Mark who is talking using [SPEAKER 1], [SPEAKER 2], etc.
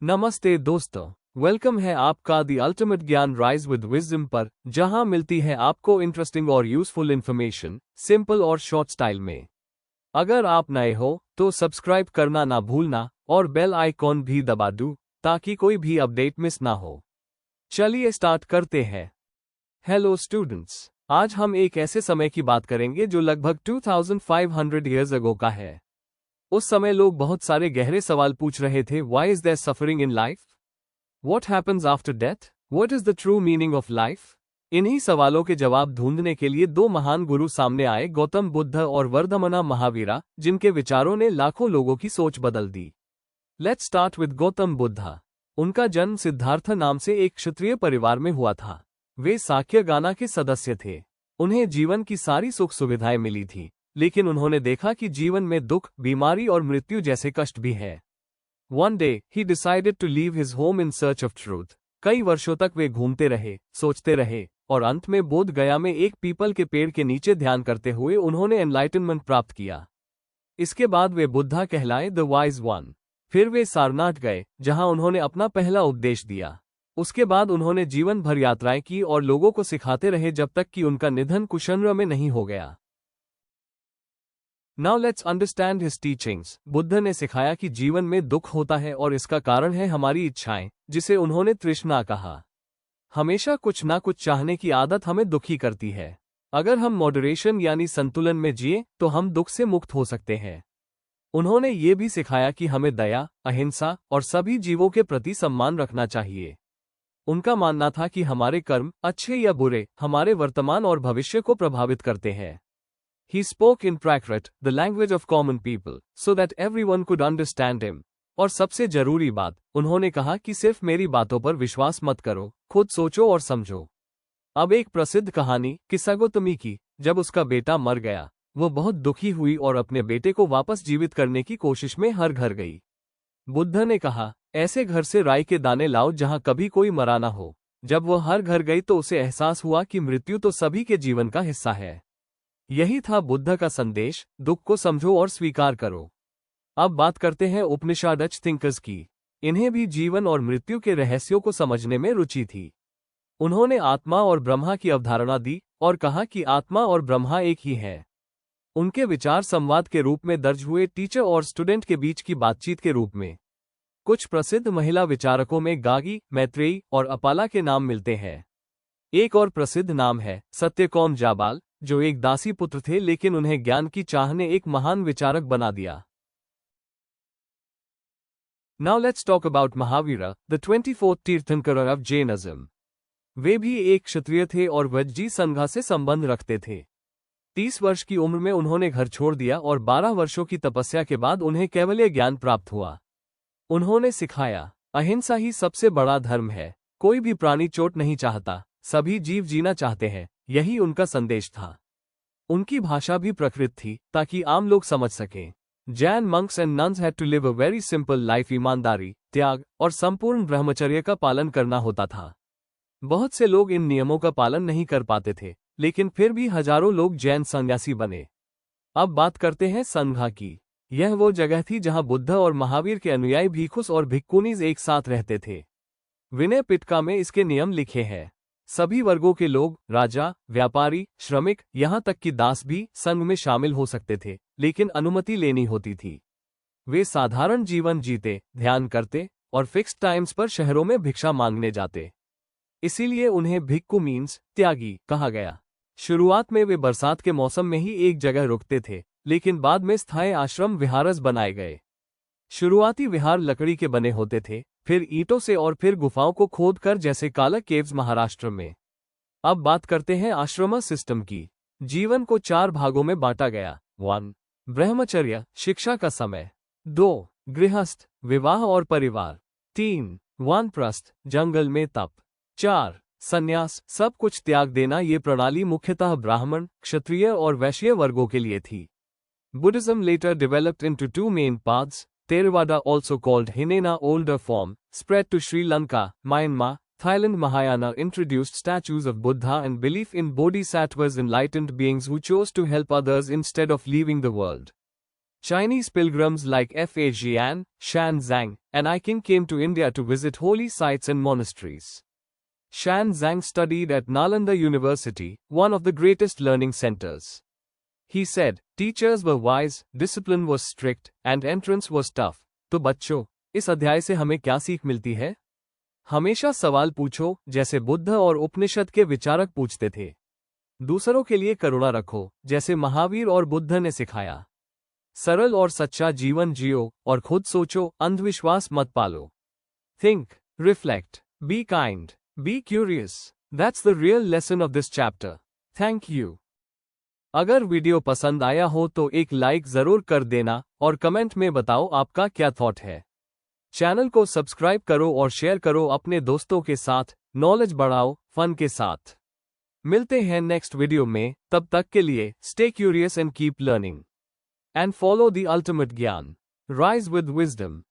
[SPEAKER 1] नमस्ते दोस्तों, वेलकम है आपका the ultimate Gyan rise with wisdom पर, जहां मिलती है आपको इंटरेस्टिंग और यूजफुल इन्फॉर्मेशन सिंपल और शॉर्ट स्टाइल में। अगर आप नए हो तो सब्सक्राइब करना ना भूलना और बेल आइकॉन भी दबा दूं ताकि कोई भी अपडेट मिस ना हो। चलिए स्टार्ट करते हैं। हेलो स्टूडेंट्स, आज हम एक ऐसे समय की बात करेंगे जो लगभग 2500 ईयर्स अगो का है। उस समय लोग बहुत सारे गहरे सवाल पूछ रहे थे। Why is there suffering in life? What happens after death? What is the true meaning of life? इन्हीं सवालों के जवाब ढूंढने के लिए दो महान गुरु सामने आए, गौतम बुद्ध और वर्धमाना महावीरा, जिनके विचारों ने लाखों लोगों की सोच बदल दी। Let's start with Gautam Buddha. उनका जन्म सिद्धार्थ नाम से एक क्षत्रिय परिवार में हुआ था। वे साक्यगाना के सदस्य थे। उन्हें जीवन की सारी सुख सुविधाएं मिली थी, लेकिन उन्होंने देखा कि जीवन में दुख, बीमारी और मृत्यु जैसे कष्ट भी है। One day, he decided to leave his home in search of truth. कई वर्षों तक वे घूमते रहे, सोचते रहे, और अंत में बोध गया में एक पीपल के पेड़ के नीचे ध्यान करते हुए उन्होंने एनलाइटनमेंट प्राप्त किया। इसके बाद वे बुद्धा कहलाए, द वाइज वन। फिर वे सारनाथ गए, जहां उन्होंने अपना पहला उपदेश दिया। उसके बाद उन्होंने जीवन भर यात्राएं की और लोगों को सिखाते रहे जब तक कि उनका निधन कुशनर में नहीं हो गया। Now let's understand his teachings. Buddha ने सिखाया कि जीवन में दुख होता है और इसका कारण है हमारी इच्छाएं, जिसे उन्होंने तृष्णा कहा। हमेशा कुछ ना कुछ चाहने की आदत हमें दुखी करती है। अगर हम मॉडरेशन यानी संतुलन में जिए तो हम दुख से मुक्त हो सकते हैं। उन्होंने ये भी सिखाया कि हमें दया, अहिंसा और सभी जीवों के प्रति सम्मान रखना चाहिए। उनका मानना था कि हमारे कर्म, अच्छे या बुरे, हमारे वर्तमान और भविष्य को प्रभावित करते हैं। He spoke in Prakrit, the language of common people, so that everyone could understand him. और सबसे जरूरी बात, उन्होंने कहा कि सिर्फ मेरी बातों पर विश्वास मत करो, खुद सोचो और समझो। अब एक प्रसिद्ध कहानी, किस्सा गौतमी की। जब उसका बेटा मर गया, वो बहुत दुखी हुई और अपने बेटे को वापस जीवित करने की कोशिश में हर घर गई। बुद्ध ने कहा, ऐसे घर से राई के दाने लाओ जहां कभी कोई मरा ना हो। जब वो हर घर गई तो उसे एहसास हुआ कि मृत्यु तो सभी के जीवन का हिस्सा है। यही था बुद्ध का संदेश, दुख को समझो और स्वीकार करो। अब बात करते हैं उपनिषद थिंकर्स की। इन्हें भी जीवन और मृत्यु के रहस्यों को समझने में रुचि थी। उन्होंने आत्मा और ब्रह्मा की अवधारणा दी और कहा कि आत्मा और ब्रह्मा एक ही है। उनके विचार संवाद के रूप में दर्ज हुए, टीचर और स्टूडेंट के बीच की बातचीत के रूप में। कुछ प्रसिद्ध महिला विचारकों में गागी, मैत्रेयी और अपाला के नाम मिलते हैं। एक और प्रसिद्ध नाम है सत्यकौम जाबाल, जो एक दासी पुत्र थे, लेकिन उन्हें ज्ञान की चाह ने एक महान विचारक बना दिया। Now let's talk about Mahavira, the 24th Tirthankara of Jainism. वे भी एक क्षत्रिय थे और वज्जी संघा से संबंध रखते थे। 30 वर्ष की उम्र में उन्होंने घर छोड़ दिया और 12 वर्षों की तपस्या के बाद उन्हें कैवल्य ज्ञान प्राप्त हुआ। उन्होंने सिखाया, अहिंसा ही सबसे बड़ा धर्म है। कोई भी प्राणी चोट नहीं चाहता, सभी जीव जीना चाहते हैं। यही उनका संदेश था। उनकी भाषा भी प्रकृत थी ताकि आम लोग समझ सकें। Jain monks and nuns had to live a very simple life. ईमानदारी, त्याग और संपूर्ण ब्रह्मचर्य का पालन करना होता था। बहुत से लोग इन नियमों का पालन नहीं कर पाते थे, लेकिन फिर भी हजारों लोग जैन सन्यासी बने। अब बात करते हैं संघा की। यह वो जगह थी जहां बुद्ध और महावीर के अनुयायी भिक्षुस और भिक्खुनीज एक साथ रहते थे। विनय पिटका में इसके नियम लिखे हैं। सभी वर्गों के लोग, राजा, व्यापारी, श्रमिक, यहाँ तक कि दास भी संघ में शामिल हो सकते थे, लेकिन अनुमति लेनी होती थी। वे साधारण जीवन जीते, ध्यान करते और फिक्स्ड टाइम्स पर शहरों में भिक्षा मांगने जाते। इसीलिए उन्हें भिक्खु मीन्स त्यागी कहा गया। शुरुआत में वे बरसात के मौसम में ही एक जगह रुकते थे, लेकिन बाद में स्थायी आश्रम विहारस बनाए गए। शुरुआती विहार लकड़ी के बने होते थे, फिर ईंटों से और फिर गुफाओं को खोदकर, जैसे काला केव्स महाराष्ट्र में। अब बात करते हैं आश्रम सिस्टम की। जीवन को 4 भागों में बांटा गया। 1. ब्रह्मचर्य, शिक्षा का समय। 2. गृहस्थ, विवाह और परिवार। 3. वानप्रस्थ, जंगल में तप। 4. संन्यास, सब कुछ त्याग देना। ये प्रणाली मुख्यतः ब्राह्मण, क्षत्रिय और वैश्य वर्गों के लिए थी। Buddhism later developed into 2 main paths. Theravada, also called Hinena older form, spread to Sri Lanka, Myanmar, Thailand. Mahayana introduced statues of Buddha and belief in bodhisattvas, enlightened beings who chose to help others instead of leaving the world. Chinese pilgrims like Fa Jian, Shan Zhang, and I King came to India to visit holy sites and monasteries. Shan Zhang studied at Nalanda University, one of the greatest learning centers. He said, teachers were wise, discipline was strict, and entrance was tough. तो बच्चों, इस अध्याय से हमें क्या सीख मिलती है? हमेशा सवाल पूछो, जैसे बुद्ध और उपनिषद के विचारक पूछते थे। दूसरों के लिए करुणा रखो, जैसे महावीर और बुद्ध ने सिखाया। सरल और सच्चा जीवन जियो और खुद सोचो, अंधविश्वास मत पालो। Think, reflect, be kind, be curious. That's the real lesson of this chapter. Thank you. अगर वीडियो पसंद आया हो तो एक लाइक जरूर कर देना और कमेंट में बताओ आपका क्या थॉट है। चैनल को सब्सक्राइब करो और शेयर करो अपने दोस्तों के साथ। नॉलेज बढ़ाओ फन के साथ। मिलते हैं नेक्स्ट वीडियो में, तब तक के लिए stay curious and keep learning and follow the ultimate Gyan. Rise with wisdom.